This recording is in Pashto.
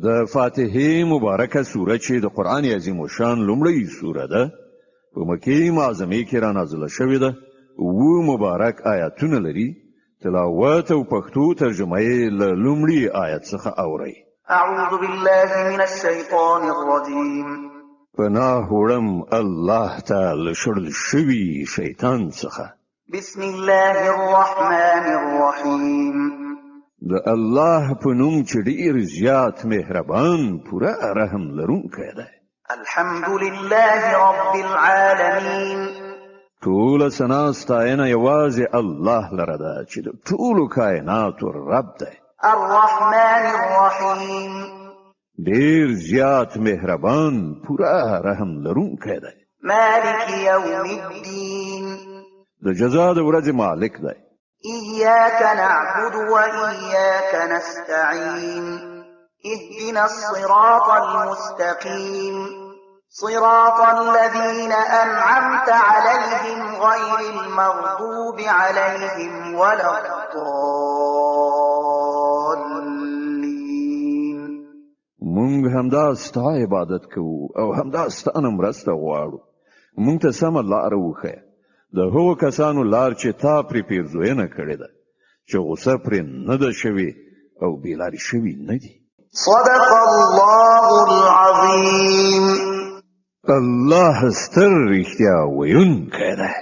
د فاتحه مبارکه سوره چې د قران عظیم شان لومړی سوره ده په مکه معظمه کې را نازله شوې ده و مبارک آیاتونه لري تلاوت او پښتو ترجمه یې له لومړي آیت څخه اوري اعوذ بالله من الشیطان الرجیم پناه وړم الله تعالی شړل شوی شیطان څخه بسم الله الرحمن الرحیم د الله په نوم چې ډیر زیات مهربان پوره رحم لرونکی دی الحمد لله رب العالمین ټول ثنا ستاینه یوازې الله لره ده چې د ټولو کائناتو رب دی الرحمن الرحیم ډیر زیات مهربان پوره رحم لرونکی دی مالک یوم الدین د جزا د ورځې مالک دی إياك نعبد وإياك نستعين اهدنا الصراط المستقيم صراط الذين أنعمت عليهم غير المغضوب عليهم ولا الضالين مونږ همدا ستا عبادت کوو او همدا ستانه مرسته غواړو مونږ ته سمه لار وښیه د هغو کسانو لار چې تا پرې پیرزوینه کړې ده چې غوسه پرې نه ده شوې او بېلارې شوي نه دي صدق الله العظیم الله ستر رښتیا ویونکی دی